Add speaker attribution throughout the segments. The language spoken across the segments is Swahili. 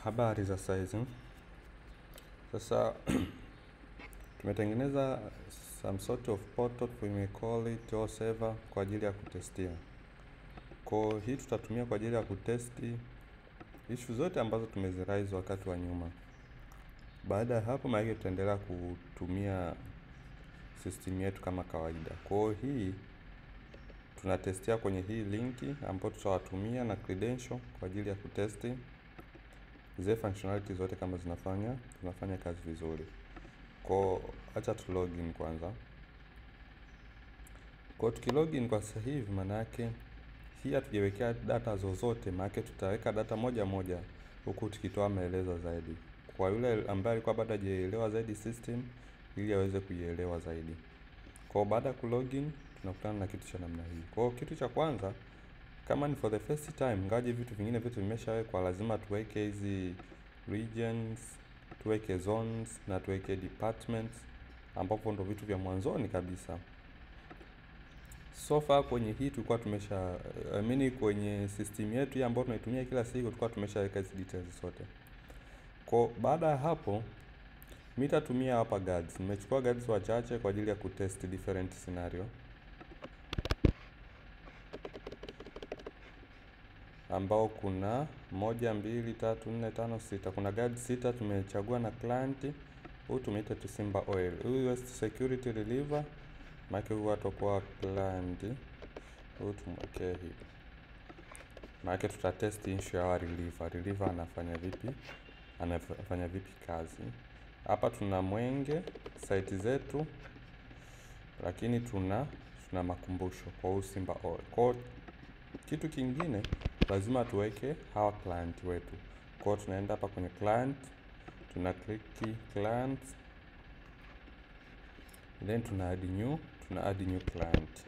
Speaker 1: Habari za saizi. Sasa tumetengeneza some sort of portal, we may call it or server kwa ajili ya kutestia. Kwa hii tutatumia kwa ajili ya kutesti issue zote ambazo tumeziraise wakati wa nyuma. Baada ya hapo maana tutaendelea kutumia system yetu kama kawaida. Kwa hii tunatestia kwenye hii linki ambayo tutawatumia na credential kwa ajili ya kutesti zile functionality zote kama zinafanya kazi vizuri. Kwa acha tu login kwanza. Kwa tukilogin kwa sasa hivi maana yake hii hatujawekea data zozote, maana yake tutaweka data moja moja huku tukitoa maelezo zaidi. Kwa yule ambaye alikuwa bado hajaelewa zaidi system ili aweze kuielewa zaidi. Kwa baada ya kulogin tunakutana na kitu cha namna hii. Kwa kitu cha kwanza kama ni for the first time, ngaje vitu vingine vitu vimeshawekwa, lazima tuweke hizi regions, tuweke zones na tuweke departments ambapo ndo vitu vya mwanzoni kabisa. So far kwenye hii tulikuwa kwenye system yetu hii ambayo tunaitumia kila siku tulikuwa tumeshaweka hizo details zote. Kwa baada ya hapo mimi nitatumia hapa guards. Nimechukua guards wachache kwa ajili ya kutest different scenario, ambao kuna 1 2 3 4 5 6. Kuna guards 6 tumechagua na client. Huu tumeita tu Simba Oil. Huyu security reliever maana huwa atakuwa client. Huu tumwekee hii. Maana tutatest issue ya reliever. Reliever anafanya vipi kazi. Hapa tuna Mwenge site zetu, lakini tuna makumbusho kwa huu Simba Oil. Kwa kitu kingine lazima tuweke hawa client wetu. Kwa tunaenda hapa kwenye client, tuna click client, then tuna add new client.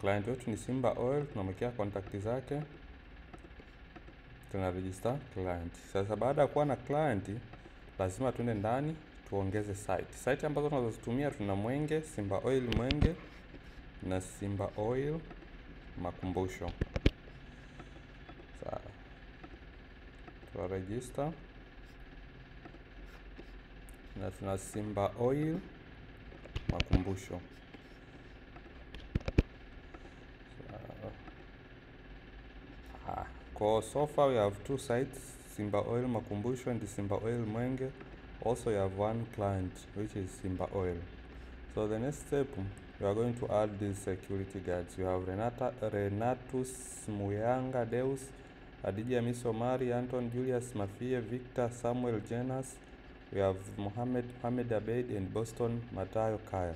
Speaker 1: Client wetu ni Simba Oil, tunamwekea contact zake, tuna register client. Sasa baada ya kuwa na client lazima tuende ndani tuongeze site ambazo tunazotumia. Tuna Mwenge, Simba Oil Mwenge na Simba Oil Makumbusho. Sawa, tuwa register na tuna Simba Oil Makumbusho. So far we have 2 sites, Simba Oil Makumbusho and Simba Oil Mwenge. Also you have 1 client which is Simba Oil. So the next step we are going to add these security guards. You have Renatus Muyanga Deus, Adija Misomari, Anton Julius Mafie, Victor Samuel Jenas. We have Mohammed Abed and Boston Matayo Kaya.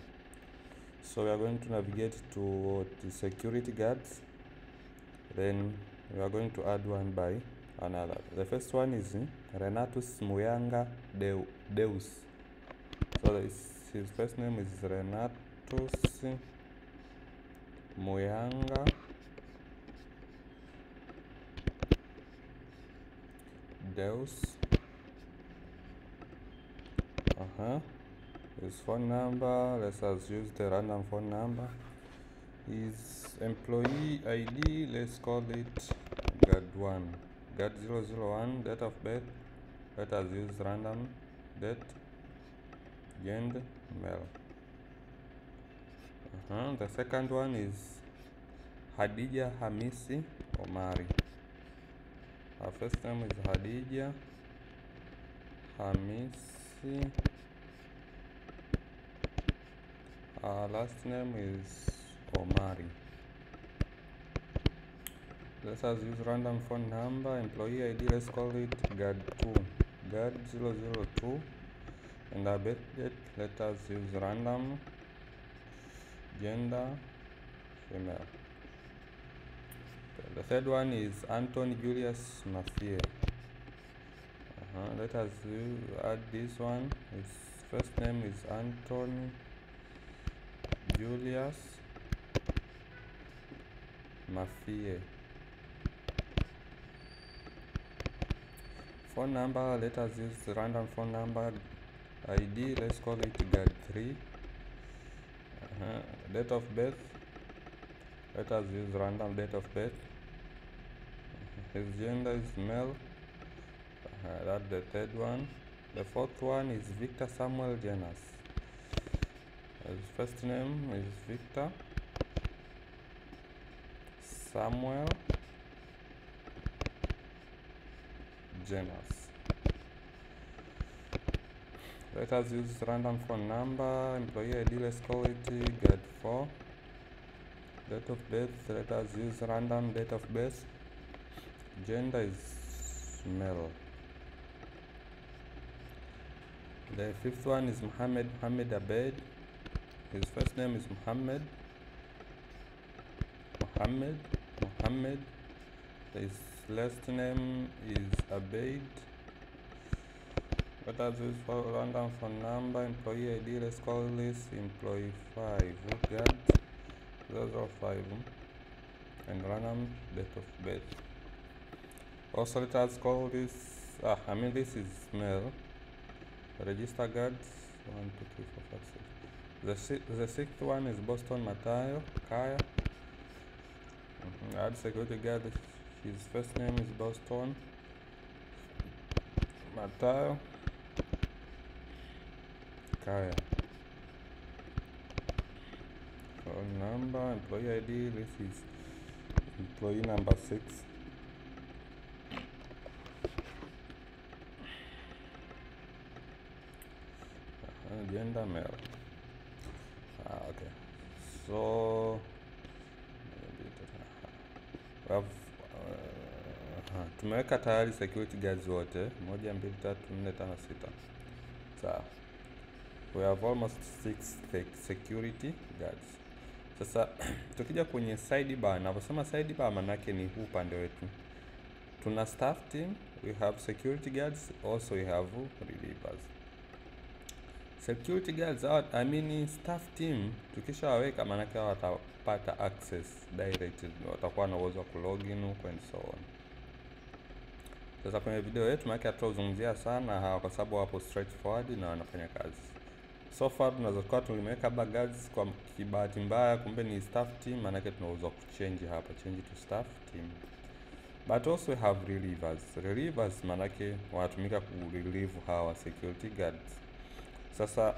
Speaker 1: So we are going to navigate to the security guards. Then we are going to add one by another. The first one is Renatus Muyanga Deus. So his first name is Renatus Muyanga Deus. His phone number, let's use the random phone number. His employee ID, let's call it guard1, guard 001. Date of birth, let us use random date, gender male. The second one is Hadija Hamisi Omari. Our first name is Hadija Hamisi. Our last name is Omari. Let us use random phone number. Employee ID, let's call it guard2, guard 002. And our birth date, let us use random, gender female. The third one is Anton Julius Mafie. Let us add this one. His first name is Anton Julius Mafie. Phone number, let us use random phone number. ID, let's call it guard3. Date of birth, let us use random date of birth. His gender is male. That's the third one. The fourth one is Victor Samuel Janus. His first name is Victor Samuel Janus. Let us use random phone number. Employee ID, let's call it GAD4. Date of birth, let us use random date of birth. Gender is male. The fifth one is Mohammed Abed. His first name is Mohammed. His last name is Abed. Let us use for random phone number. Employee ID, let's call this employee 5. We got 005 and random date of birth. Also, let us call this. This is male. Register guards 1, 2, 3, 4, 5, 6. The sixth one is Boston Matayo Kaya. Add security guard. His first name is Boston Matayo Kaya. Phone number, employee ID. This is employee number 6. Gender male. Okay. So tumeweka tayari security guards wote 1, 2, 3, 4, 5, 6. Sawa. We have almost 6 security guards. Sasa tukija kwenye sidebar, naposema sidebar manake ni huu upande wetu. Tuna staff team, we have security guards, also we have relievers. Security guards, staff team, tukishawaweka manake watapata access direct, watakuwa na uwezo wa kulogin huko and so on. Sasa kwenye video yetu manake hatuzungumzia sana hawa kwa sababu wapo straightforward na wanafanya kazi. So far tunazokuwa tulimeweka guards kwa kibahati mbaya kumbe ni staff team, manake tunaweza kuchange hapa, change to staff team. But also we have relievers. Relievers manake wanatumika ku relieve hawa security guards. Sasa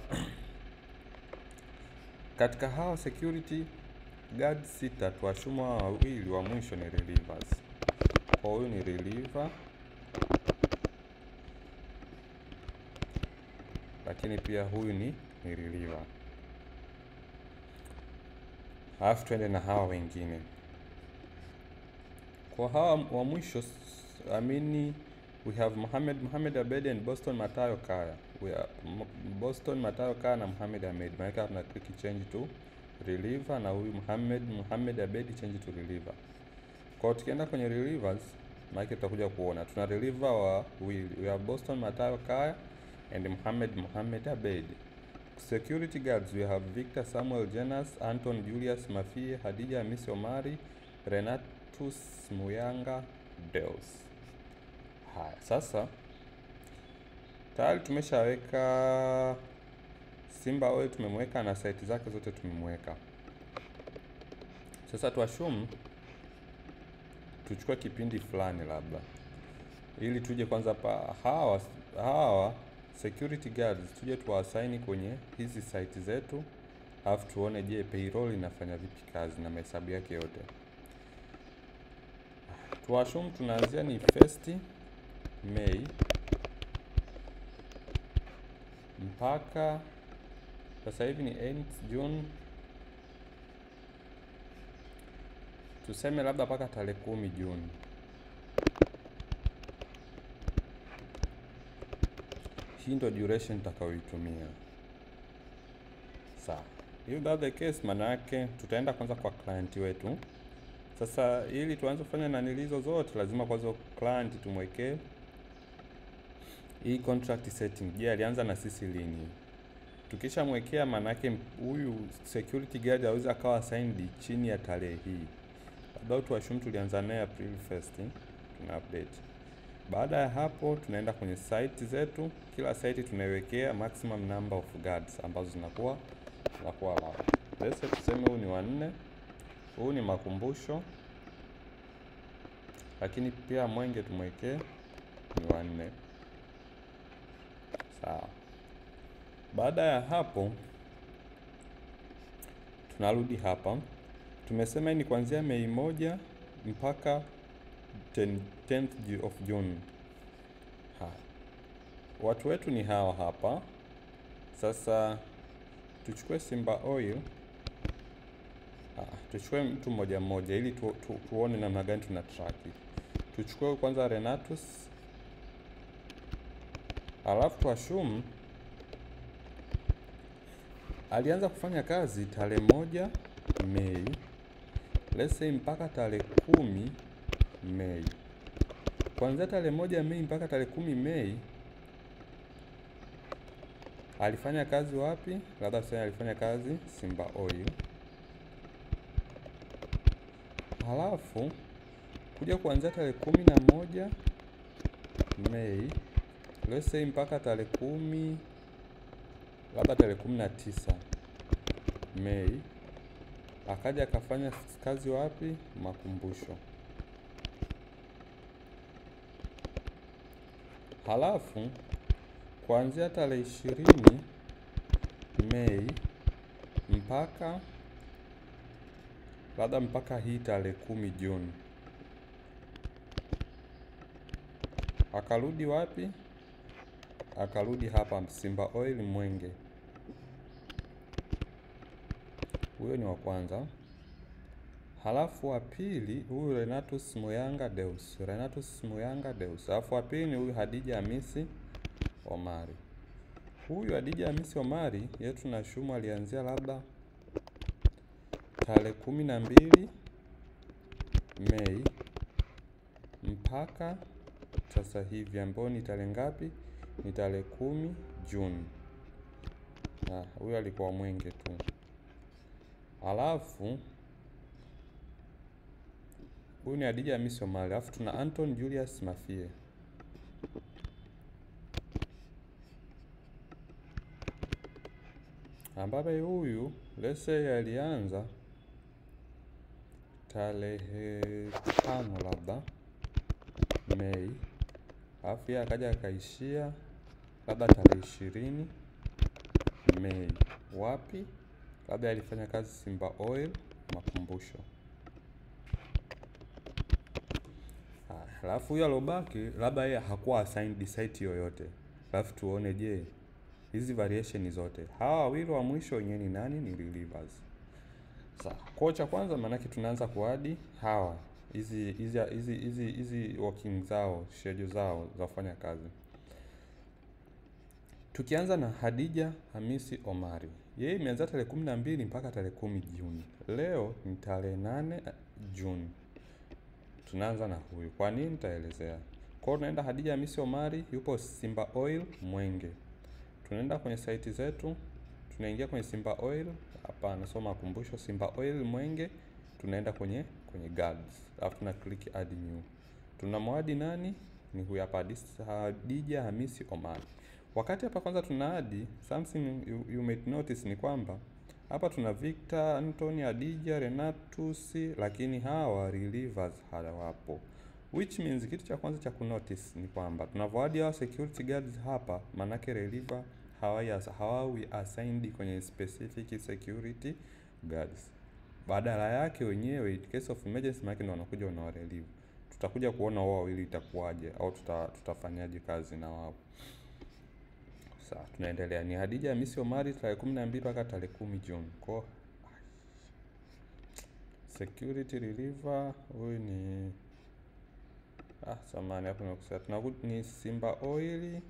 Speaker 1: katika hawa security guards 6 tuwashuma wawili wa mwisho ni relievers. Kwa huyu ni reliever, lakini pia huyu ni reliever. Alafu tuende na hawa wengine. Kwa hawa wa mwisho we have Mohammed Abed and Boston Matayo Kaya. We are Boston Matayo Kaya na Mohammed Abed. Maana tuna click change to reliever na huyu Mohammed Abed change to reliever. Kwa tukienda kwenye relievers, maana tutakuja kuona tuna reliever wa we have Boston Matayo Kaya and Mohammed Abed. Security guards we have Victor Samuel Janus, Anton Julius Mafie, Hadija Hamisi Omari, Renatus Muyanga Deus. Haya, sasa tayari tumeshaweka Simba Oil, tumemweka na site zake zote tumemweka. Sasa tuassume tuchukue kipindi fulani labda ili tuje kwanza hawa security guards tuje tuwaassign kwenye hizi site zetu, alafu tuone je payroll inafanya vipi kazi na mahesabu yake yote. Tuassume tunaanzia ni 1 Mei mpaka sasa hivi ni 8 June, tuseme labda mpaka tarehe 10 Juni. Hii ndio duration nitakayoitumia. Sawa. If that's the case, maana yake tutaenda kwanza kwa client wetu. Sasa ili tuanze kufanya nanilizo zote lazima kwanza client tumwekee hii contract setting. Je, alianza na sisi lini? Tukishamwekea maana yake huyu security guard aweza akawa assigned chini ya tarehe hii. Labda tuashumu tulianza naye April 1st, tuna update. Baada ya hapo tunaenda kwenye site zetu. Kila site tunaiwekea maximum number of guards ambazo zinakuwa allowed. Let's say tuseme huu ni 4, huu ni Makumbusho, lakini pia Mwenge tumwekee ni 4. Sawa. Baada ya hapo tunarudi hapa. Tumesema ni kuanzia Mei 1 mpaka 10th of June. Watu wetu ni hawa hapa. Sasa tuchukue Simba Oil. Tuchukue mtu mmoja mmoja ili tuone namna gani tuna track. Tuchukue kwanza Renatus. Alafu tuashumu alianza kufanya kazi tarehe 1 Mei. Let's say mpaka tarehe 10 Mei. Kuanzia tarehe 1 Mei mpaka tarehe 10 Mei alifanya kazi wapi? Labda sasa alifanya kazi Simba Oil. Halafu kuja kuanzia tarehe 11 Mei, let's say mpaka tarehe 10, labda tarehe 19 Mei, akaja akafanya kazi wapi? Makumbusho. Halafu kuanzia tarehe 20 Mei mpaka labda mpaka hii tarehe 10 Juni akarudi wapi? Akarudi hapa Simba Oil Mwenge. Huyo ni wa kwanza. Halafu wa pili huyu Renatus Muyanga Deus. Renatus Muyanga Deus. Halafu wa pili ni huyu Hadija Hamisi Omari. Huyu Hadija Hamisi Omari yetu na shumu alianzia labda tarehe 12 Mei mpaka sasa hivi ambao ni tarehe ngapi? Ni tarehe 10 Juni. Huyu alikuwa Mwenge tu. Alafu huyu ni Hadija Hamisi Omari. Alafu tuna Anton Julius Mafie. Ambaye huyu let's say alianza tarehe 5 labda Mei. Alafu yeye akaja akaishia labda tarehe 20 Mei. Wapi? Labda alifanya kazi Simba Oil Makumbusho. Alafu huyo alobaki labda yeye hakuwa assigned site yoyote. Alafu tuone je, hizi variation zote hawa wawili wa mwisho wenyewe ni nani? Ni relievers. Sasa kocha kwanza, maanake tunaanza kuadi hawa hizi working zao, schedule zao za kufanya kazi. Tukianza na Hadija Hamisi Omari, yeye imeanza tarehe 12 mpaka tarehe 10 Juni. Leo ni tarehe 8 Juni. Tunaanza na huyu. Kwa nini? Nitaelezea. Kwa tunaenda Hadija Hamisi Omari yupo Simba Oil Mwenge. Tunaenda kwenye site zetu, tunaingia kwenye Simba Oil, hapa nasoma Makumbusho Simba Oil Mwenge, tunaenda kwenye guards. Alafu tuna click add new. Tunamwadi nani? Ni huyu hapa Hadija Hamisi Omari. Wakati hapa kwanza tuna add, something you might notice ni kwamba hapa tuna Victor, Anthony, Hadija, Renatus, lakini hawa relievers hawapo. Which means kitu cha kwanza cha kunotice ni kwamba tunavoadi hawa security guards hapa, manake reliever hawawi assigned kwenye specific security guards. Badala yake wenyewe in case of emergency manake ndio wanakuja wana relieve. Tutakuja kuona wao ili itakuwaje au tutafanyaje kazi na wao. Sasa tunaendelea. Ni Hadija Hamisi Omari tarehe 12 mpaka tarehe 10 Juni. Kwa security reliever huyu ni samani hapo nimekosea. Tunakuja ni Simba Oil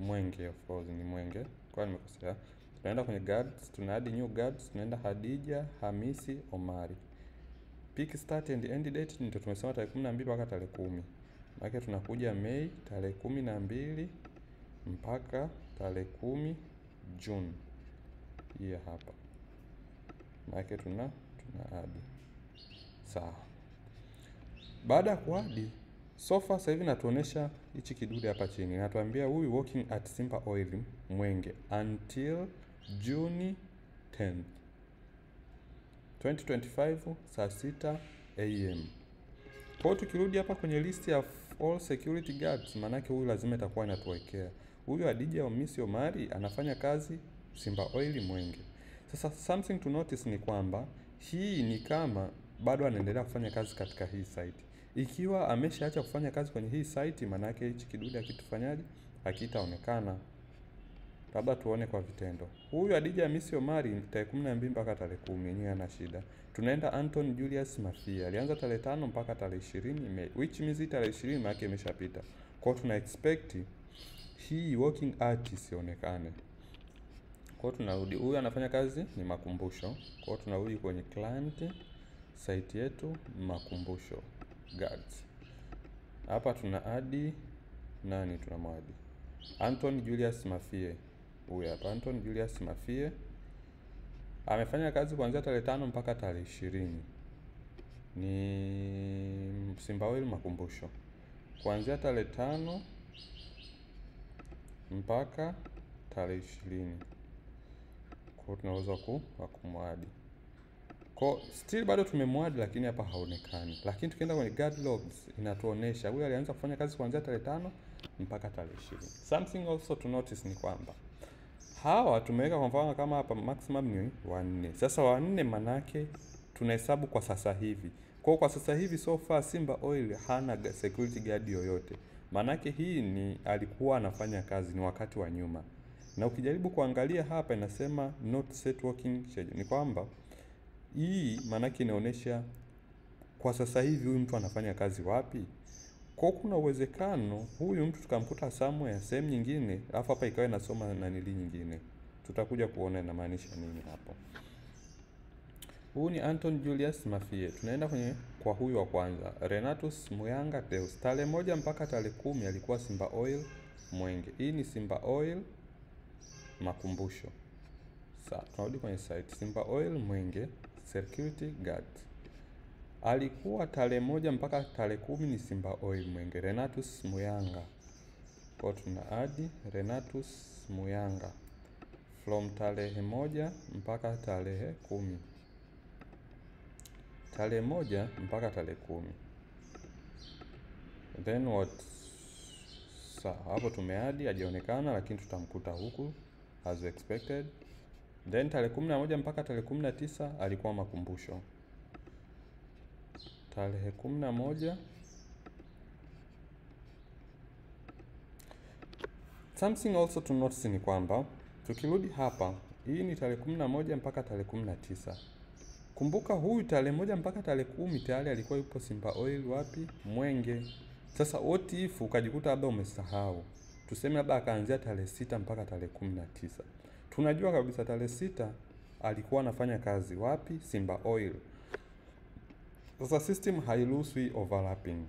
Speaker 1: Mwenge, of course ni Mwenge. Kwa nimekosea. Tunaenda kwenye guards, tuna add new guards, tunaenda Hadija Hamisi Omari. Peak start and end date ndio tumesema tarehe 12 mpaka tarehe 10. Maana tunakuja Mei tarehe 12 mpaka tarehe 10 Juni. Hii hapa. Maana tuna add. Sawa. Baada ya kuadi, sofa sasa hivi natuonesha hichi kidude hapa chini. Natuambia huyu working at Simba Oil Mwenge until June 10th 2025 saa 6 AM. Kwa tukirudi hapa kwenye list all security guards, manake huyu lazima itakuwa inatuwekea huyu Adija Hamisi Omari anafanya kazi Simba Oil Mwenge. Sasa something to notice ni kwamba hii ni kama bado anaendelea kufanya kazi katika hii site. Ikiwa ameshaacha kufanya kazi kwenye hii site, manake hichi kidude akitufanyaje hakitaonekana. Labda tuone kwa vitendo. Huyu Adija Hamisi Omari tarehe 12 mpaka tarehe 10 yenyewe ana shida. Tunaenda Anton Julius Mafia. Alianza tarehe 5 mpaka tarehe 20 Mei. Which means tarehe 20 maana yake imeshapita. Kwa hiyo tuna expect hii working art isionekane. Kwa hiyo tunarudi. Huyu anafanya kazi ni Makumbusho. Kwa hiyo tunarudi kwenye client site yetu Makumbusho guards. Hapa tuna add nani tunamwadi? Anton Julius Mafie. Huyu hapa Anton Julius Mafie amefanya kazi kuanzia tarehe 5 mpaka tarehe 20. Ni Simba Oil Makumbusho. Kuanzia tarehe 5 mpaka tarehe 20. Kwa tunaweza kumwadi. Kwa still bado tumemwadi lakini hapa haonekani. Lakini tukienda kwenye guard logs inatuonesha huyu alianza kufanya kazi kuanzia tarehe 5 mpaka tarehe 20. Something also to notice ni kwamba hawa tumeweka kwa mfano kama hapa maximum ni 4. Sasa 4 manake tunahesabu kwa sasa hivi. Kwa sasa hivi so far Simba Oil hana security guard yoyote. Manake hii ni alikuwa anafanya kazi ni wakati wa nyuma. Na ukijaribu kuangalia hapa inasema not set working schedule. Ni kwamba hii manake inaonyesha kwa sasa hivi huyu mtu anafanya kazi wapi? Kwa kuna uwezekano huyu mtu tukamkuta somewhere sehemu nyingine, alafu hapa ikawa inasoma nanili nyingine. Tutakuja kuona inamaanisha nini hapo. Huyu ni Anton Julius Mafie. Tunaenda kwa huyu wa kwanza, Renatus Muyanga Deus. Tarehe 1 mpaka tarehe 10 alikuwa Simba Oil Mwenge. Hii ni Simba Oil Makumbusho. Sasa tunarudi kwenye site Simba Oil Mwenge security guard. Alikuwa tarehe 1 mpaka tarehe 10 ni Simba Oil Mwenge. Renatus Muyanga. Kwa tuna add Renatus Muyanga from tarehe 1 mpaka tarehe 10. Tarehe 1 mpaka tarehe 10. Then what? Hapo tumeadi hajaonekana lakini tutamkuta huku as expected. Then tarehe 11 mpaka tarehe 19 alikuwa Makumbusho. Tarehe 11. Something also to notice ni kwamba tukirudi hapa, hii ni tarehe 11 mpaka tarehe 19. Kumbuka huyu tarehe 1 mpaka tarehe 10 tayari alikuwa yupo Simba Oil wapi? Mwenge. Sasa what if ukajikuta labda umesahau? Tuseme labda akaanzia tarehe 6 mpaka tarehe 19. Tunajua kabisa tarehe 6 alikuwa anafanya kazi wapi? Simba Oil. Sasa system hairuhusu overlapping.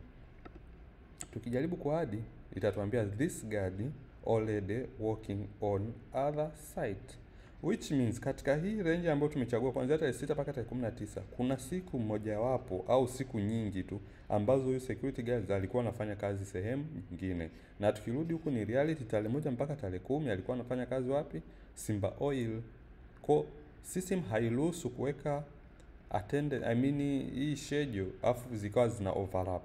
Speaker 1: Tukijaribu kuadi itatuambia this guard already working on other site, which means katika hii range ambayo tumechagua kuanzia tarehe 6 mpaka tarehe 19 kuna siku mojawapo au siku nyingi tu ambazo huyu security guards alikuwa anafanya kazi sehemu nyingine. Na tukirudi huku ni reality, tarehe 1 mpaka tarehe 10 alikuwa anafanya kazi wapi? Simba Oil. Kwa system hairuhusu kuweka hii schedule afu zikawa zina overlap.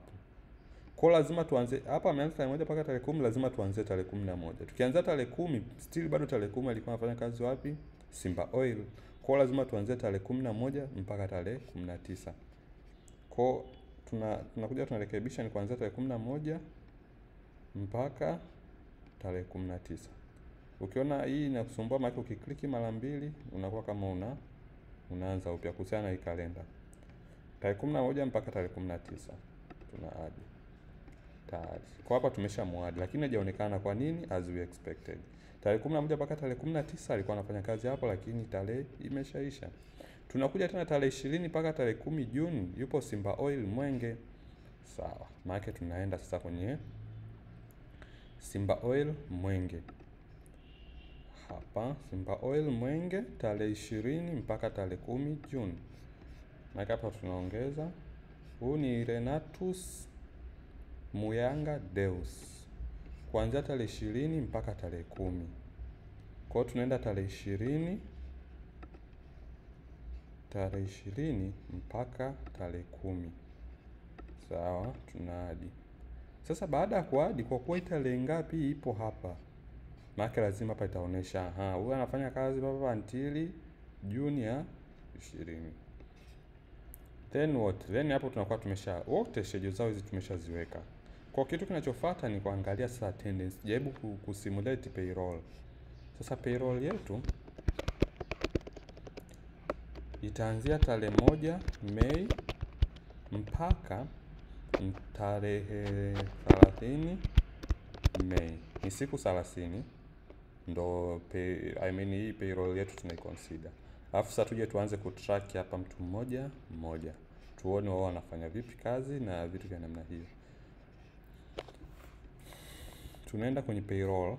Speaker 1: Kwa lazima tuanze hapa ameanza tarehe 1 mpaka tarehe 10, lazima tuanze tarehe 11. Tukianza tarehe 10 still bado tarehe 10 alikuwa anafanya kazi wapi? Simba Oil. Kwa lazima tuanze tarehe 11 mpaka tarehe 19. Kwa tunakuja tunarekebisha ni kuanzia tarehe 11 mpaka tarehe 19. Ukiona hii inakusumbua maana ukikliki mara mbili unakuwa kama unaanza upya kuhusiana na hii kalenda. Tarehe 11 mpaka tarehe 19 tuna add tayari. Kwa hapa tumeshamuadi lakini hajaonekana. Kwa nini? As we expected. Tarehe 11 mpaka tarehe 19 alikuwa anafanya kazi hapo lakini tarehe imeshaisha. Tunakuja tena tarehe 20 mpaka tarehe 10 Juni yupo Simba Oil Mwenge. Sawa. Maana tunaenda sasa kwenye Simba Oil Mwenge. Hapa Simba Oil Mwenge tarehe 20 mpaka tarehe 10 Juni. Na hapa tunaongeza huu ni Renatus Muyanga Deus. Kuanzia tarehe 20 mpaka tarehe 10. Kwa hiyo tunaenda tarehe 20 mpaka tarehe 10. Sawa, tunaadi. Sasa baada ya kuadi, kwa kuwa tarehe ngapi ipo hapa, maana lazima hapa itaonesha huyu anafanya kazi baba until Juni ya 20. Then what? Then hapo tunakuwa wote schedule zao hizi tumeshaziweka. Kwa kitu kinachofuata ni kuangalia sasa attendance. Jaribu kusimulate payroll. Sasa payroll yetu itaanzia tarehe 1 Mei mpaka tarehe 30 Mei. Ni siku 30 ndo hii payroll yetu tunaiconsider. Alafu sasa tuje tuanze kutrack hapa mtu mmoja mmoja, tuone wao wanafanya vipi kazi na vitu vya namna hiyo. Tunaenda kwenye payroll.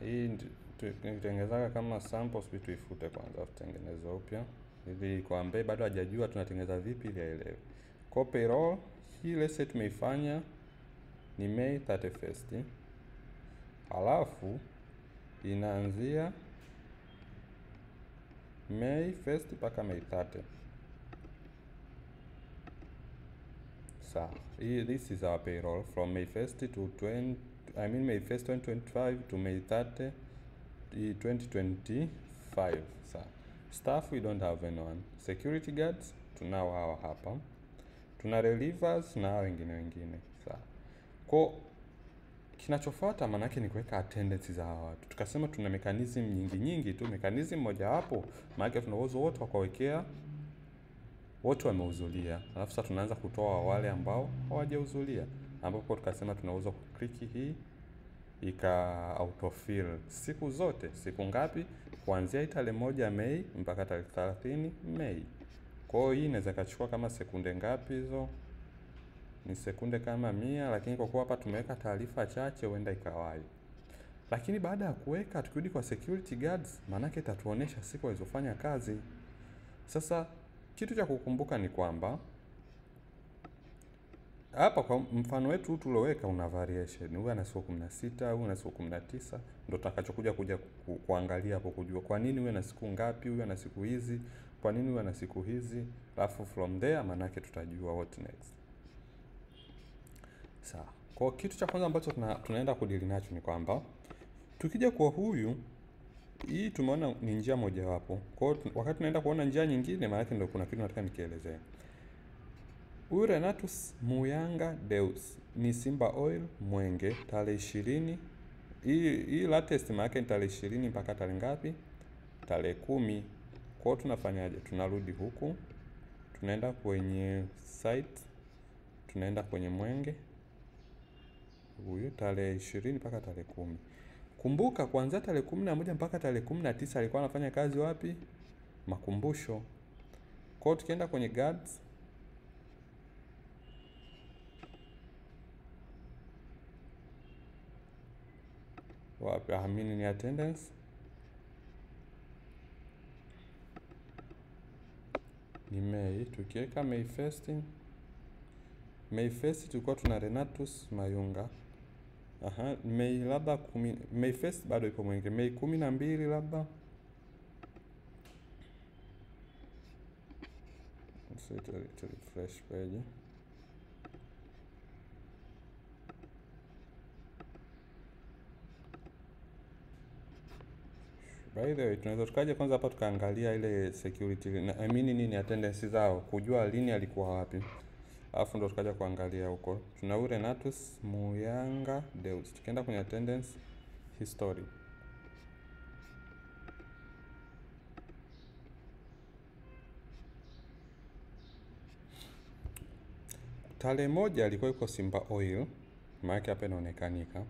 Speaker 1: Hii tunatengeneza kama samples, vitu ifute kwanza tutengeneze upya ili kwa ambaye bado hajajua tunatengeneza vipi ili aelewe. Kwa payroll hii let's say tumeifanya ni May 31st. Alafu inaanzia May 1st mpaka May 30. So, this is our payroll from May 1st to May 1st 2025 to May 30 2025. So, staff we don't have anyone. Security guards tunao hawa hapa. Tuna relievers na wengine. So, kwa kinachofuata manake ni kuweka attendance za hawa watu. Tukasema tuna mechanism nyingi tu. Mechanism moja hapo maana tuna uwezo wote wa kuwekea wote wamehudhuria. Alafu sasa tunaanza kutoa wale ambao hawajahudhuria, ambapo tukasema tunaweza kukliki hii ika autofill siku zote. Siku ngapi? Kuanzia tarehe 1 Mei mpaka tarehe 30 Mei. Kwa hiyo hii inaweza kachukua kama sekunde ngapi hizo? Ni sekunde kama 100, lakini kwa kuwa hapa tumeweka taarifa chache huenda ikawai. Lakini baada ya kuweka, tukirudi kwa security guards, manake itatuonesha siku walizofanya kazi. Sasa kitu cha kukumbuka ni kwamba hapa kwa mfano wetu tulioweka una variation. Huyu ana siku 16, huyu ana siku 19, ndio tutakachokuja kuangalia hapo kujua kwa nini huyu ana siku ngapi, huyu ana siku hizi, kwa nini huyu ana siku hizi. Alafu from there manake tutajua what next. Sawa. Kwa kitu cha kwanza ambacho tunaenda kudili nacho ni kwamba tukija kwa huyu, hii tumeona ni njia moja wapo. Kwa hiyo wakati tunaenda kuona njia nyingine, maana ndio kuna kitu nataka nikielezea. Huyu Renatus Muyanga Deus ni Simba Oil Mwenge tarehe 20. Hii latest maana ni tarehe 20 mpaka tarehe ngapi? Tarehe 10. Kwa hiyo tunafanyaje? Tunarudi huku. Tunaenda kwenye site. Tunaenda kwenye Mwenge. Huyu tarehe 20 mpaka tarehe 10. Kumbuka kuanzia tarehe 11 mpaka tarehe 19 alikuwa anafanya kazi wapi? Makumbusho. Kwa hiyo tukienda kwenye guards, wapi? Ni attendance. Ni Mei. Tukiweka May 1st. May 1st tulikuwa tuna Renatus Mayunga. May labda 10. May 1st bado ipo Mwenge. May 12 labda. So to refresh page. By the way, tunaweza tukaje kwanza hapa tukaangalia ile security nini attendance zao, kujua lini alikuwa wapi. Alafu ndo tukaja kuangalia huko. Tuna ule Renatus Muyanga Deus. Tukienda kwenye attendance history. Tarehe 1 alikuwa yuko Simba Oil, maana hapa inaonekanika.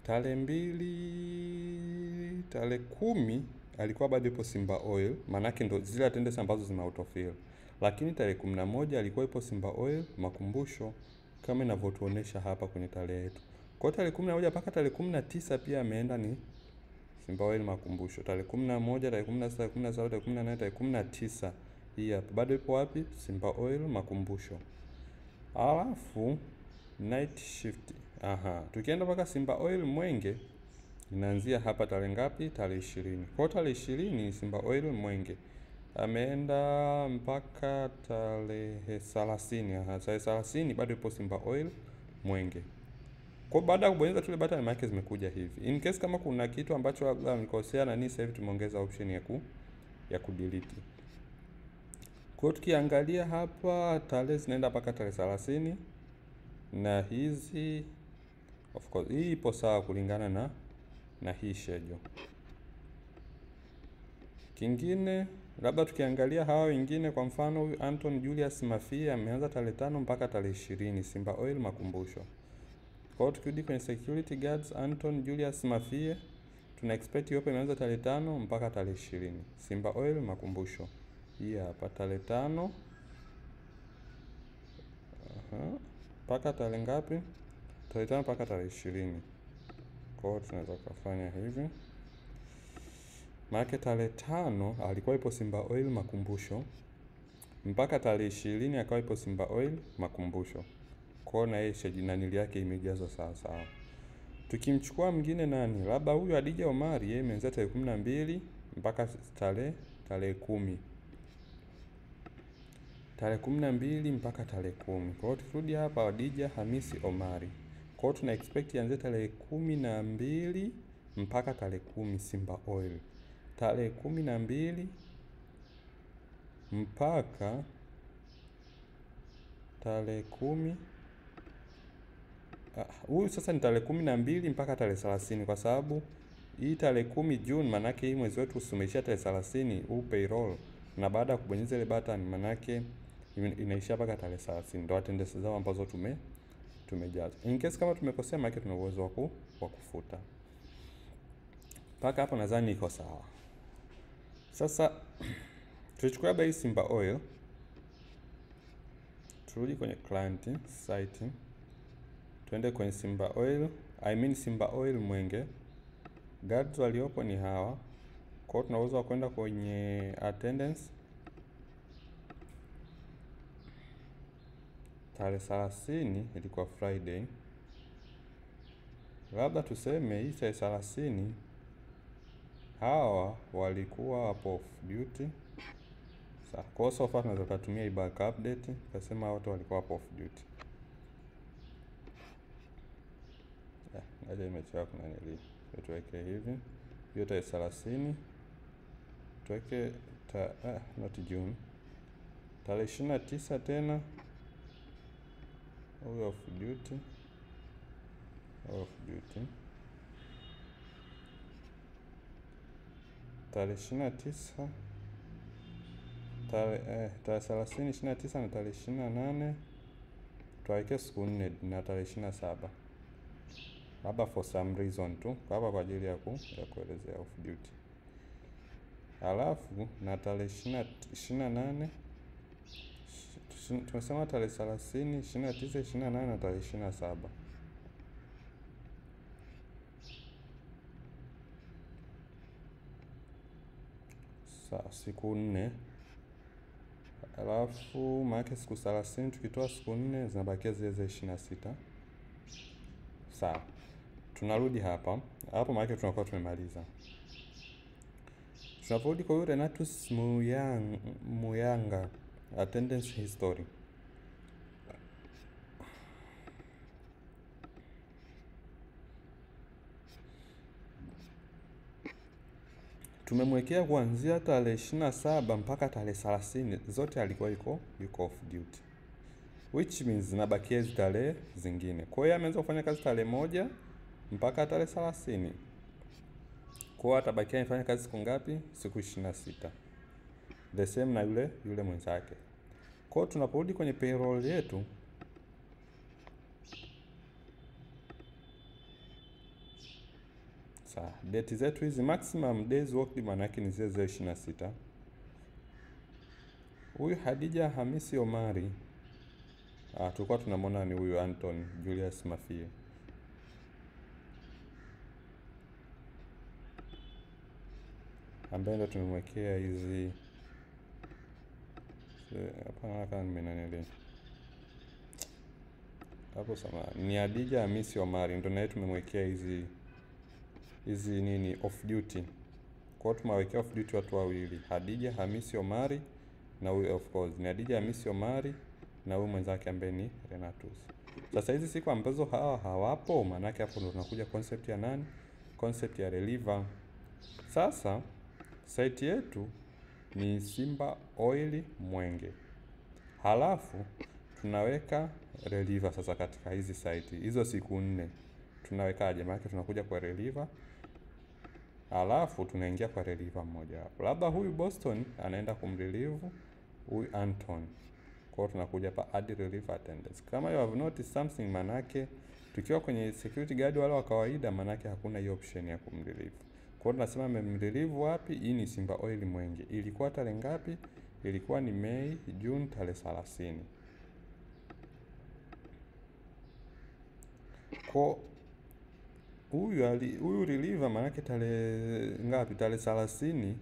Speaker 1: Tarehe 2, tarehe 10 alikuwa bado yupo Simba Oil, maana ndo zile attendance ambazo zime autofill. Lakini tarehe 11 alikuwa yupo Simba Oil Makumbusho kama inavyotuonesha hapa kwenye tarehe yetu. Kwa tarehe 11 mpaka tarehe 19 pia ameenda ni Simba Oil Makumbusho. Tarehe 11, tarehe 16, tarehe 17, tarehe 18, tarehe 19 hii hapa bado yupo wapi? Simba Oil Makumbusho. Alafu night shift. Tukienda mpaka Simba Oil Mwenge inaanzia hapa tarehe ngapi? Tarehe 20. Kwa tarehe 20 Simba Oil Mwenge. ameenda mpaka tarehe 30. Tarehe 30 bado ipo Simba Oil Mwenge. Kwa baada ya kubonyeza tu ile button maana zimekuja hivi. In case kama kuna kitu ambacho labda nilikosea na nini, sasa hivi tumeongeza option ya kudelete. Kwa tukiangalia hapa tarehe zinaenda mpaka tarehe 30 na hizi of course hii ipo sawa kulingana na hii schedule. Kingine labda tukiangalia hawa wengine, kwa mfano huyu Anton Julius Mafia ameanza tarehe 5 mpaka tarehe 20 Simba Oil Makumbusho. Kwa hiyo tukirudi kwenye security guards Anton Julius Mafia tuna expect yope imeanza tarehe 5 mpaka tarehe 20 Simba Oil Makumbusho. Hii hapa tarehe 5 mpaka tarehe ngapi? Tarehe 5 mpaka tarehe 20. Kwa hiyo tunaweza kufanya hivi. Maana tarehe 5 alikuwa ipo Simba Oil Makumbusho mpaka tarehe 20 akawa ipo Simba Oil Makumbusho. Kwa hiyo na yeye schedule yake imejazwa sawa sawa. Tukimchukua mwingine nani? Labda huyu Hadija Omari, yeye imeanza tarehe 12 mpaka tarehe 10. Tarehe 12 mpaka tarehe 10. Kwa hiyo tukirudi hapa Hadija Hamisi Omari. Kwa hiyo tuna expect ianze tarehe 12 mpaka tarehe 10 Simba Oil. Tarehe 12 mpaka tarehe 10. Huyu sasa ni tarehe 12 mpaka tarehe 30 kwa sababu hii tarehe 10 June manake hii mwezi wetu umeishia tarehe 30 huu payroll, na baada ya kubonyeza ile button manake inaishia mpaka tarehe 30 ndio attendance zao ambazo tumejaza. In case kama tumekosea manake tuna uwezo wa kufuta. Mpaka hapo nadhani iko sawa. Sasa tuchukue hapa hii Simba Oil. Turudi kwenye client site. Tuende kwenye Simba Oil, Simba Oil Mwenge. Guards waliopo ni hawa. Kwa hiyo tunaweza kwenda kwenye attendance. Tarehe 30 ilikuwa Friday. Labda tuseme hii tarehe 30 hawa walikuwa hapo off duty. Sasa kwa so far tunaweza kutumia hii back update tukasema watu walikuwa hapo off duty. Aje imechukua kuna nini? Tuweke hivi. Hiyo tarehe 30 tuweke not June. Tarehe 29 tena off duty. Tarehe 29 tarehe 30, 29 na tarehe 28 tuweke siku 4 na tarehe 27. Labda for some reason tu hapa kwa ajili ya kuelezea off duty. Alafu na tarehe 28 tumesema tarehe 30, 29, 28 na tarehe 27. Siku 4. Alafu maana siku 30 tukitoa siku 4 zinabakia zile 26. Sawa. Tunarudi hapa. Hapo maana tunakuwa tumemaliza. Tunaporudi kwa yule Renatus Muyanga attendance history. Tumemwekea kuanzia tarehe 27 mpaka tarehe 30 zote alikuwa yuko off duty. Which means zinabakia hizo tarehe zingine. Kwa hiyo ameanza kufanya kazi tarehe 1 mpaka tarehe 30. Kwa hiyo atabakia anafanya kazi siku ngapi? Siku 26. The same na yule mwenzake. Kwa hiyo tunaporudi kwenye payroll yetu date zetu hizi maximum days worked maana yake ni zile 26. Huyu Hadija Hamisi Omari tulikuwa tunamwona ni huyu Anton Julius Mafia. Ambaye ndo tumemwekea hizi hapa kama nimenanele. Hapo sama ni Hadija Hamisi Omari ndo naye tumemwekea hizi nini off duty. Kwa Kwa hiyo tumewekea off duty watu wawili, Hadija Hamisi Omari na huyu of course ni Hadija Hamisi Omari na huyu mwenzake ambaye ni Renatus. Sasa hizi siku ambazo hawa hawapo, maana yake hapo ndo tunakuja concept ya nani? Concept ya reliever. Sasa site yetu ni Simba Oil Mwenge. Halafu tunaweka reliever sasa katika hizi site. Hizo siku 4 tunawekaje? Maana yake tunakuja kwa reliever. Halafu tunaingia kwa reliever mmoja hapo. Labda huyu Boston anaenda kumrelieve huyu Anton. Kwa hiyo tunakuja hapa add reliever attendance. Kama you have noticed something, manake tukiwa kwenye security guard wale wa kawaida, manake hakuna hiyo option ya kumrelieve. Kwa hiyo tunasema amemrelieve wapi? Hii ni Simba Oil Mwenge. Ilikuwa tarehe ngapi? Ilikuwa ni Mei, June tarehe 30. Kwa huyu reliever manake tarehe ngapi? Tarehe 30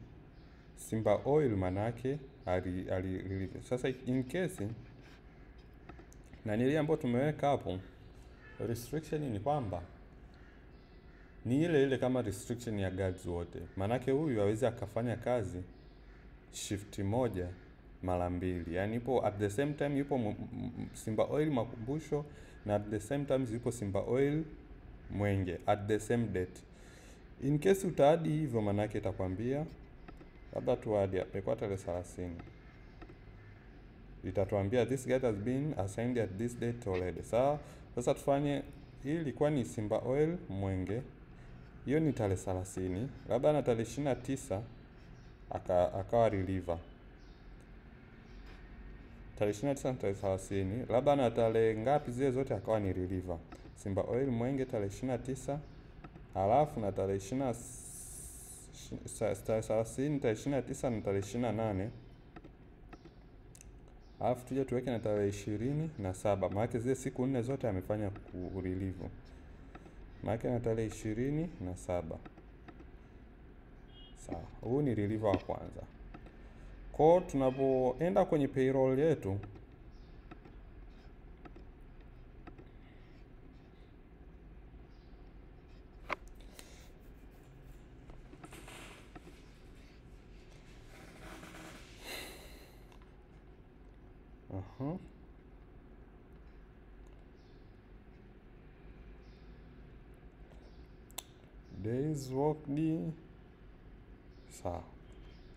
Speaker 1: Simba Oil manake ali relieve. Sasa in case na nili ambayo tumeweka hapo restriction ni kwamba ni ile kama restriction ya guards wote. Manake huyu hawezi akafanya kazi shift moja mara mbili. Yaani ipo at the same time yupo Simba Oil Makumbusho na at the same time yupo Simba Oil Mwenge at the same date. In case utaadi hivyo, manake itakwambia labda tuadi hapa kwa tarehe 30. Itatuambia this guard has been assigned at this date already. Sawa? Sasa tufanye hii ilikuwa ni Simba Oil Mwenge. Hiyo ni tarehe 30. Labda na tarehe 29 akawa reliever. Tarehe 29 na tarehe 30. Labda na tarehe ngapi zile zote akawa ni reliever. Simba Oil Mwenge tarehe 29. Halafu na tarehe 30, tarehe 29 na tarehe 28. Halafu tuje tuweke na tarehe 27. Maana zile siku 4 zote amefanya ku relieve. Maana na tarehe 27. Sawa. Huu ni reliever wa kwanza. Kwa tunapoenda kwenye payroll yetu, days worked. Sawa.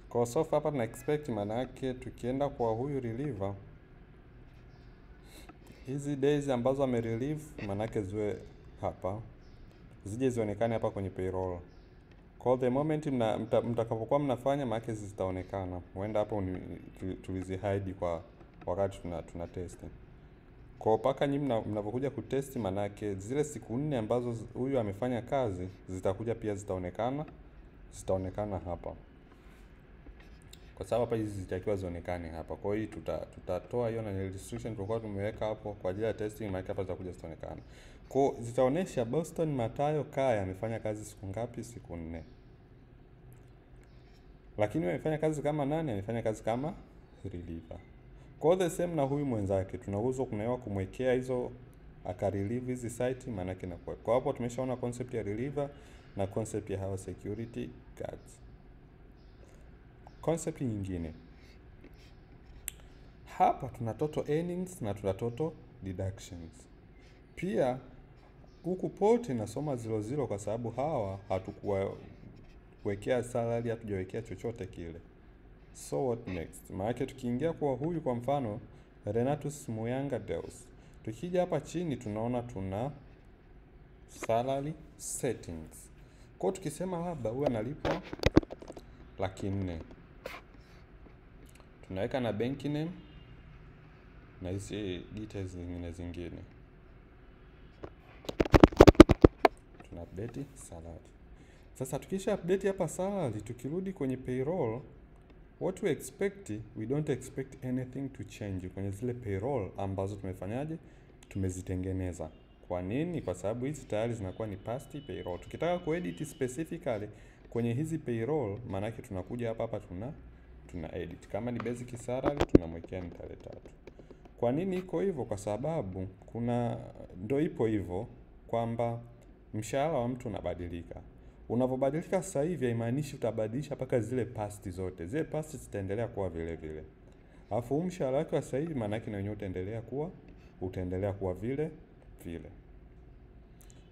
Speaker 1: Kwa sofa hapa tuna expect, manake tukienda kwa huyu reliever, hizi days ambazo ame relieve manake ziwe hapa, zije zionekane hapa kwenye payroll. Kwa the moment mtakapokuwa mnafanya, manake zitaonekana. Huenda hapo tulizi hide kwa wakati tuna test. Kwa paka nyinyi mnapokuja kutest, manake zile siku 4 ambazo huyu amefanya kazi zitakuja pia zitaonekana hapa. Kwa sababu hapa hizi zitakiwa zionekane hapa. Kwa hiyo tutatoa hiyo na restriction tulikuwa tumeweka hapo kwa ajili ya testing, maana hapa zitakuja zitaonekana. Kwa zitaonesha Boston Matayo Kaya amefanya kazi siku ngapi? Siku 4. Lakini amefanya kazi kama nani? Amefanya kazi kama reliever. Kwa the same na huyu mwenzake tunauzo kunaewa kumwekea hizo aka relieve hizi site, maana yake inakuwa. Kwa hapo tumeshaona concept ya reliever na concept ya hawa security guards. Concept nyingine hapa tuna total earnings na tuna total deductions. Pia huku pote nasoma 00 kwa sababu hawa hatukuwekea salary, hatujawekea chochote kile. So what next? Maana tukiingia kwa huyu kwa mfano Renatus Muyanga Deus, tukija hapa chini tunaona tuna salary settings. Kwa tukisema labda huyu analipwa 400,000, tunaweka na bank name na hizi details zingine. Tuna update salary. Sasa tukisha update hapa salary, tukirudi kwenye payroll, what we expect, we don't expect anything to change kwenye zile payroll ambazo tumefanyaje, tumezitengeneza. Kwa nini? Kwa sababu hizi tayari zinakuwa ni past payroll. Tukitaka kuedit specifically kwenye hizi payroll, maana yake tunakuja hapa tuna edit. Kama ni basic salary tunamwekea ni tarehe 3. Kwa nini iko hivyo? Kwa sababu ndio ipo hivyo kwamba mshahara wa mtu unabadilika. Unavyobadilika sasa hivi haimaanishi utabadilisha mpaka zile past zote. Zile past zitaendelea kuwa vile vile. Alafu huu mshahara wake wa sasa hivi maana yake na wenyewe utaendelea kuwa vile vile.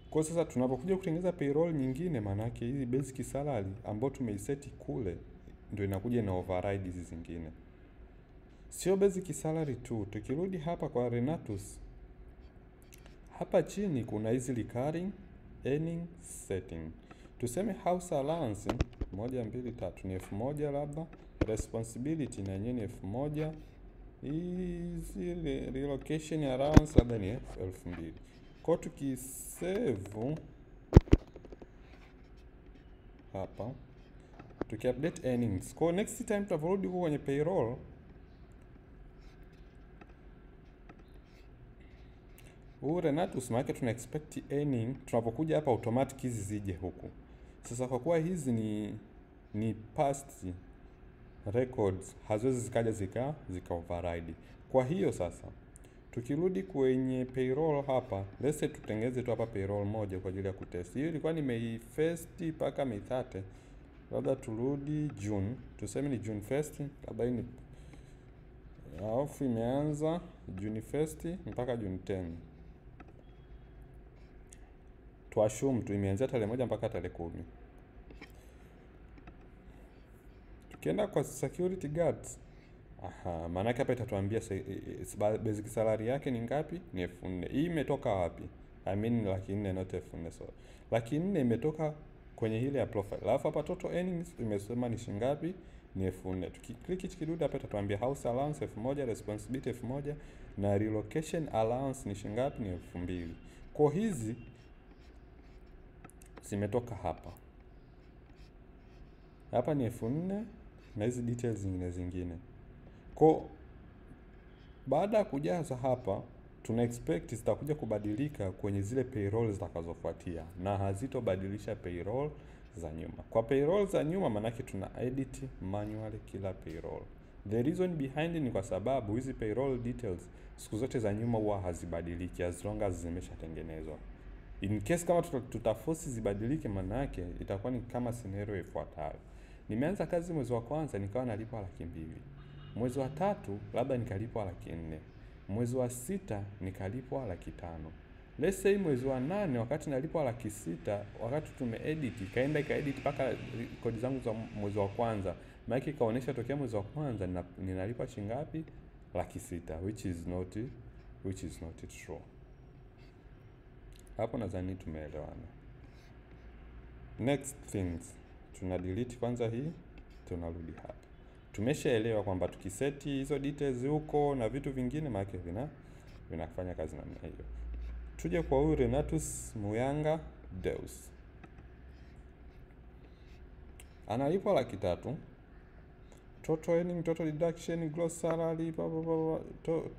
Speaker 1: Kwa sasa tunapokuja kutengeneza payroll nyingine, maana yake hizi basic salary ambayo tumeiseti kule ndio inakuja na override hizi zingine. Sio basic salary tu. Tukirudi hapa kwa Renatus, hapa chini kuna hizi recurring earning setting. Tuseme house allowance 1 2 3 ni 1000 labda, responsibility na yenyewe ni 1000, hizi relocation allowance labda ni 2000. Kwa tukisave hapa, tukiupdate earnings, kwa next time tutarudi huko kwenye payroll, Renatus maana tuna expect earning, tunapokuja hapa automatic hizi zije huku. Sasa kwa kuwa hizi ni past records, haziwezi zikaja zika override. Kwa hiyo sasa tukirudi kwenye payroll hapa, let's say tutengeze tu hapa payroll moja kwa ajili ya kutest. Hiyo ilikuwa nimeifirst mpaka May 30. Labda turudi June, tuseme ni June 1st, labda ni alafu imeanza June 1st mpaka June 10. Tuassume tu imeanza tarehe 1 mpaka tarehe 10. Tukienda kwa security guards, maana hapa itatuambia basic salary yake ni ngapi? Ni 4000. Hii imetoka wapi? I mean 400,000 not 4000. So 400,000 imetoka kwenye ile ya profile. Alafu hapa total earnings imesema ni shilingi ngapi? Ni 4000. Tukiklik hichi kidude hapa itatuambia house allowance 1000, responsibility 1000 na relocation allowance ni shilingi ngapi? Ni 2000. Kwa hizi zimetoka hapa. Hapa ni 4000 na hizi details zingine. Kwa baada ya kujaza hapa, tuna expect zitakuja kubadilika kwenye zile payroll zitakazofuatia na hazitobadilisha payroll za nyuma. Kwa payroll za nyuma manake tuna edit manually kila payroll. The reason behind ni kwa sababu hizi payroll details siku zote za nyuma huwa hazibadiliki as long as zimeshatengenezwa. In case kama tutaforce zibadilike, manake itakuwa ni kama scenario ifuatayo. Nimeanza kazi mwezi wa kwanza nikawa nalipwa 200,000. Mwezi wa 3 labda nikalipwa 400,000. Mwezi wa 6 nikalipwa 500,000. Let's say mwezi wa 8 wakati nalipwa 600,000, wakati tumeedit ikaedit mpaka kodi zangu za mwezi wa kwanza, maana ikaonyesha tokea mwezi wa kwanza ninalipwa shilingi ngapi? 600,000, which is not true. Hapo nadhani tumeelewana. Next things, tuna delete kwanza hii, tunarudi hapa. Tumeshaelewa kwamba tukiseti hizo details huko na vitu vingine maana vinafanya kazi namna hiyo. Tuje kwa huyu Renatus Muyanga Deus. Analipwa 300,000. Total earning, total deduction, gross salary,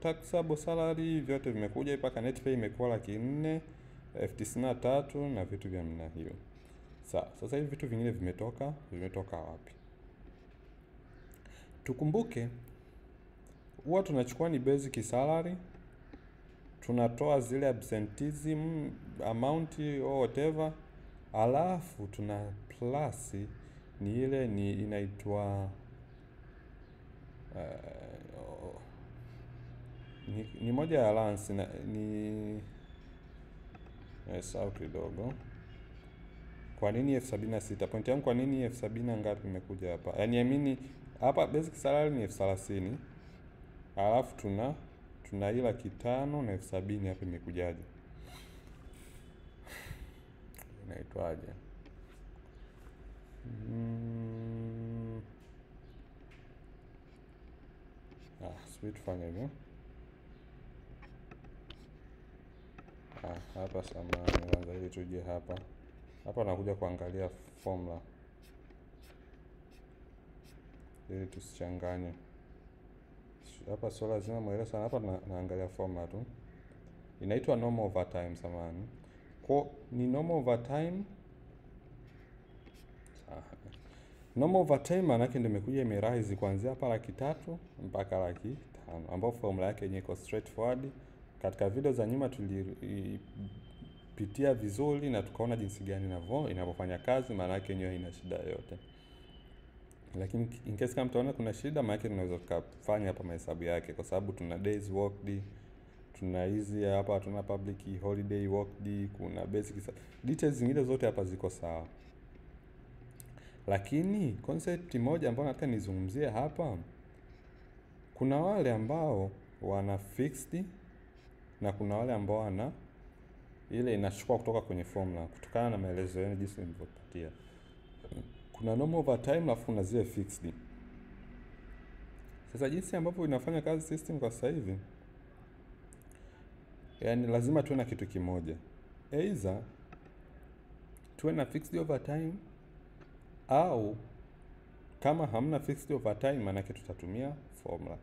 Speaker 1: taxable salary, vyote vimekuja mpaka net pay imekuwa 400,000, F93 na vitu vya namna hiyo. Sasa hivi vitu vingine vimetoka wapi? Tukumbuke huwa tunachukua ni basic salary, tunatoa zile absenteeism amount or whatever, alafu tuna plus ni ile inaitwa ni moja ya allowance ni sawa kidogo. Kwa nini F76? Point yangu kwa nini F70 ngapi imekuja hapa? Yaani amini hapa basic salary ni F30. Alafu tuna ila 500 na F70 hapa imekujaje? Inaitwaje? Sisi tufanye hivyo. Hapa samani kwanza ili tuje hapa. Hapa nakuja kuangalia formula ili tusichanganye. Hapa sio lazima muelewe sana, hapa naangalia formula tu. Inaitwa normal overtime samani. Kwa ni normal overtime. Normal overtime maana yake ndio imekuja imerise kuanzia hapa 300,000 mpaka 500,000, ambapo formula yake yenyewe iko straightforward. Katika video za nyuma tukapitia vizuri na tukaona jinsi gani inavyofanya kazi, maana yake yenyewe haina shida yoyote. Lakini in case kama mtaona kuna shida, maana yake tunaweza tukafanya hapa mahesabu yake, kwa sababu tuna days worked, tuna hizi hapa, tuna public holiday worked, kuna basic details zingine zote hapa ziko sawa. Lakini concept moja ambayo nataka nizungumzie hapa, kuna wale ambao wana fixed na kuna wale ambao wana ile inachukua kutoka kwenye formula kutokana na maelezo yenu jinsi nilivyopatia. Kuna normal overtime alafu kuna zile fixed. Sasa jinsi ambavyo inafanya kazi system kwa sasa hivi, yani lazima tuwe na kitu kimoja. Either tuwe na fixed overtime, au kama hamna fixed overtime maana yake tutatumia formula.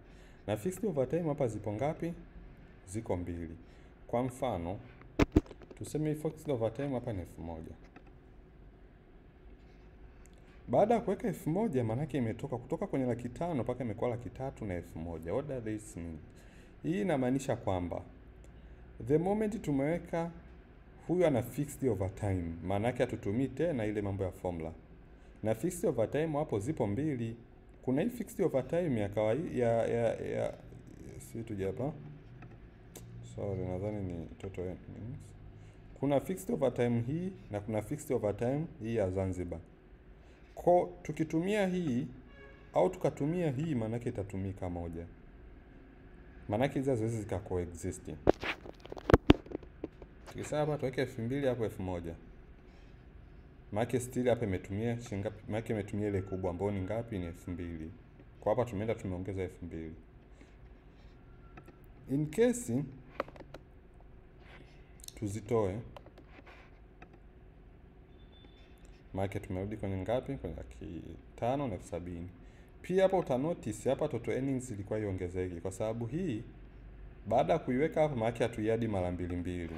Speaker 1: Na fixed overtime hapa zipo ngapi? Ziko mbili. Kwa mfano, tuseme fixed overtime hapa ni 1000. Baada ya kuweka 1000 maana yake imetoka kutoka kwenye 500,000 mpaka imekuwa 300,000 na 1000. What does this mean? Hii inamaanisha kwamba the moment tumeweka huyu ana fixed overtime, maana yake hatutumii tena ile mambo ya formula. Na fixed overtime hapo zipo mbili. Kuna hii fixed overtime ya kawaida ya si tuje hapa. Sorry, nadhani ni total earnings. Kuna fixed overtime hii na kuna fixed overtime hii ya Zanzibar. Kwa tukitumia hii au tukatumia hii, maana yake itatumika moja. Maana yake hizo haziwezi zika coexist. Tukisema hapa tuweke 2000 hapo 1000. Maana yake still hapa imetumia shilingi ngapi? Maana yake imetumia ile kubwa ambayo ni ngapi? Ni 2000. Kwa hapa tumeongeza 2000. In case tuzitoe, maana yake tumerudi kwenye ngapi? Kwenye 5,000 na 70,000. Pia hapa uta notice hapa total earnings ilikuwa iongezeke kwa sababu hii baada ya kuiweka hapa maana yake hatuiadi mara mbili.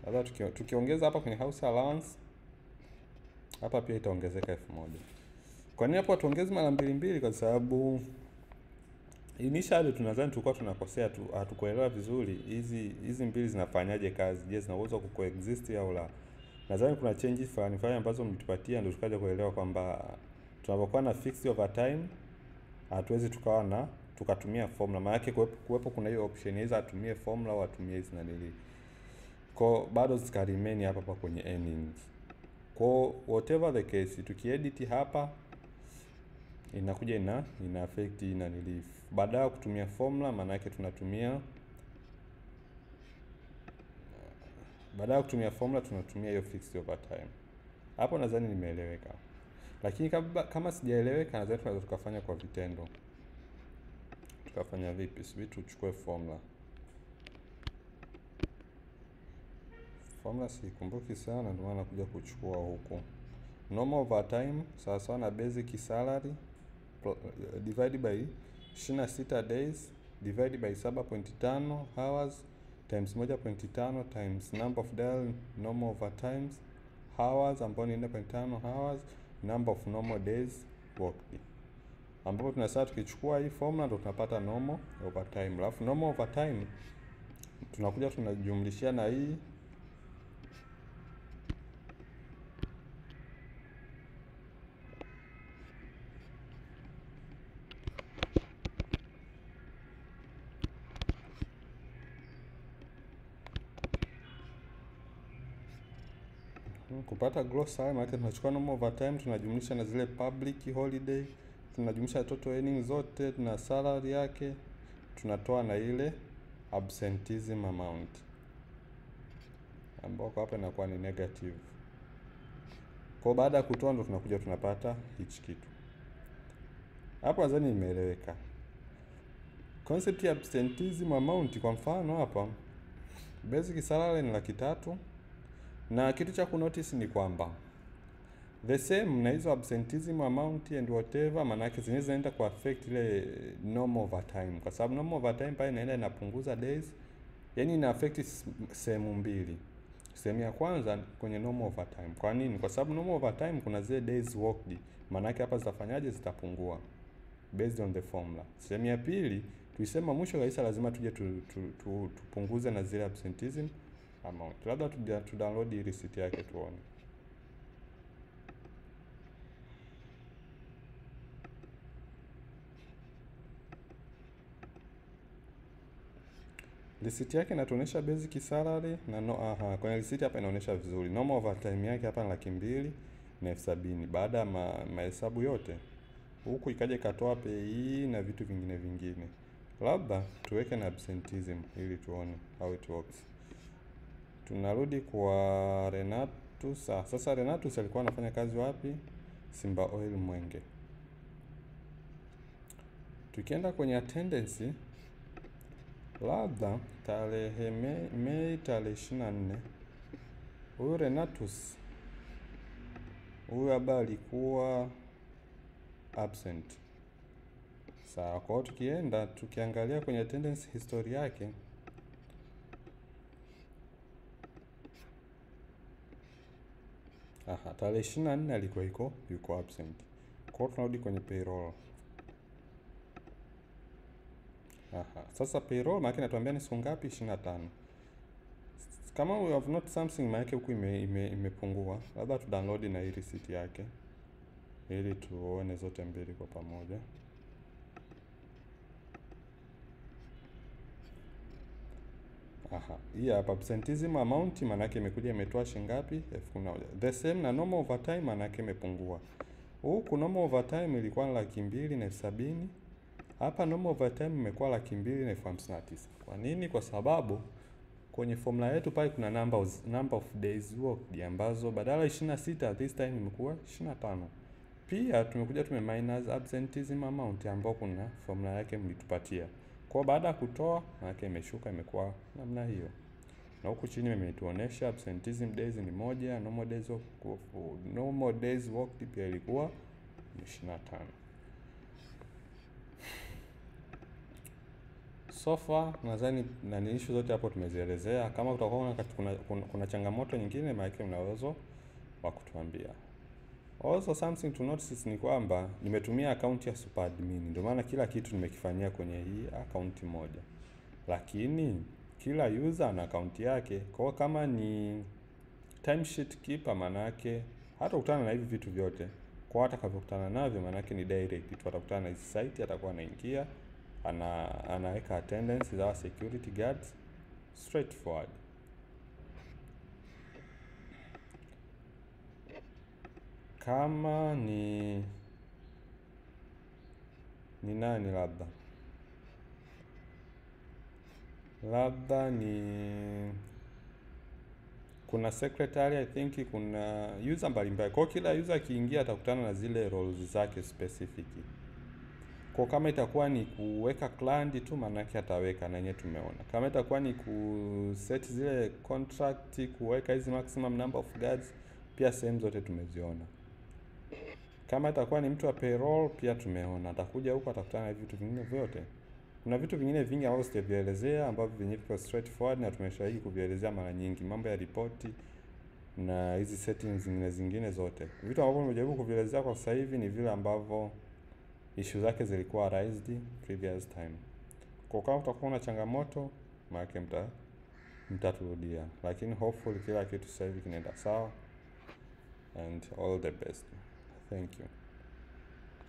Speaker 1: Sasa tukiongeza hapa kwenye house allowance hapa pia itaongezeka 1000. Kwa nini hapo tuongeze mara mbili? Kwa sababu initially tunadhani tulikuwa tunakosea tu, hatukuelewa vizuri hizi mbili zinafanyaje kazi. Je, zina uwezo wa kucoexist au la? Nadhani kuna changes fulani ambazo mlitupatia ndio tukaja kuelewa kwamba tunapokuwa na fixed overtime hatuwezi tukatumia formula. Maana yake kuwepo kuna hiyo option hizo atumie formula au atumie hizi na nili. Kwa bado zika remain hapa kwenye earnings. Kwa whatever the case, tukiedit hapa inakuja ina affect na nili. Baada ya kutumia formula maana yake tunatumia hiyo fixed overtime. Hapo nadhani nimeeleweka. Lakini kama sijaeleweka nadhani tunaweza tukafanya kwa vitendo. Tukafanya vipi? Sisi tuchukue formula. Formula sikumbuki sana ndio maana nakuja kuchukua huko. Normal overtime sawa na basic salary divide by 26 days divide by 7.5 hours times 1.5 times number of daily normal overtimes hours ambapo ni 4.5 hours number of normal days worked, ambapo tunasema tukichukua hii formula ndio tunapata normal overtime. Alafu normal overtime tunakuja tunajumlishia na hii kupata gross salary. Maana tunachukua normal overtime tunajumlisha na zile public holiday, tunajumlisha total earnings zote na salary yake, tunatoa na ile absenteeism amount ambayo hapa inakuwa ni negative. Kwa baada ya kutoa ndo tunakuja tunapata hichi kitu. Hapo nadhani imeeleweka. Concept ya absenteeism amount, kwa mfano hapa basic salary ni 300,000 na kitu cha kunotice ni kwamba the same na hizo absenteeism amount and whatever, maana yake zenyewe zinaenda ku affect ile normal overtime, kwa sababu normal overtime pale inaenda inapunguza days, yani ina affect sehemu mbili. Sehemu ya kwanza kwenye normal overtime. Kwa nini? Kwa sababu normal overtime kuna zile days worked, maana yake hapa zitafanyaje? Zitapungua based on the formula. Sehemu ya pili tuisema mwisho kabisa lazima tuje tupunguze na zile absenteeism amount. Labda tu download hii receipt yake tuone. Receipt yake inatuonyesha basic salary na kwenye receipt hapa inaonyesha vizuri. Normal overtime yake hapa ni 200,000 na 70,000 baada ya mahesabu yote. Huku ikaja ikatoa pay na vitu vingine. Labda tuweke na absenteeism ili tuone how it works. Tunarudi kwa Renatus. Sasa Renatus alikuwa anafanya kazi wapi? Simba Oil Mwenge. Tukienda kwenye attendance, labda tarehe Mei tarehe 24, huyu Renatus huyu haba alikuwa absent. Sawa, kwa hiyo tukiangalia kwenye attendance history yake, tarehe 24 alikuwa yuko absent. Kwa hiyo tunarudi kwenye payroll. Sasa payroll maana inatuambia ni siku ngapi? 25. Kama we have not something maana huku imepungua. Labda tu download na hii receipt yake ili tuone zote mbili kwa pamoja. Hii hapa absenteeism amount maana yake imekuja imetoa shilingi ngapi? 10,000. The same na normal overtime maana yake imepungua. Huku normal overtime ilikuwa ni 200,000 na 70,000. Hapa normal overtime imekuwa 200,000 na 59,000. Kwa nini? Kwa sababu kwenye formula yetu pale kuna number of days worked ambazo badala 26 this time imekuwa 25. Pia tumekuja minus absenteeism amount ambayo kuna formula yake mlitupatia. Kwa baada ya kutoa maana imeshuka imekuwa namna hiyo. Na huku chini imetuonesha absenteeism days ni 1, normal days worked pia ilikuwa 25. So far nadhani na issue zote hapo tumezielezea. Kama kutakuwa kuna changamoto nyingine maana mna uwezo wa kutuambia. Also something to notice ni kwamba nimetumia account ya super admin. Ndio maana kila kitu nimekifanyia kwenye hii account moja. Lakini kila user ana account yake. Kwa kama ni timesheet keeper maana yake hata kukutana na hivi vitu vyote. Kwa hata atakapokutana navyo maana yake ni direct. Tutakutana na hizi site, atakuwa anaingia, anaweka attendance za security guards, straightforward. Kama ni nani labda ni kuna secretary, I think kuna user mbalimbali. Kwa kila user akiingia atakutana na zile roles zake specific. Kwa kama itakuwa ni kuweka client tu maana yake ataweka na yenyewe tumeona. Kama itakuwa ni kuset zile contract, kuweka hizi maximum number of guards, pia sehemu zote tumeziona. Kama itakuwa ni mtu wa payroll pia tumeona. Atakuja huko atakutana na vitu vingine vyote. Kuna vitu vingine vingi ambavyo sitavielezea ambavyo vyenyewe viko straightforward na tumeshahidi kuvielezea mara nyingi, mambo ya ripoti na hizi settings zingine zote. Vitu ambavyo nimejaribu kuvielezea kwa sasa hivi ni vile ambavyo issue zake zilikuwa raised previous time. Kwa kama utakuwa na changamoto maana mtaturudia, lakini hopefully kila kitu sasa hivi kinaenda sawa, and all the best. Thank you.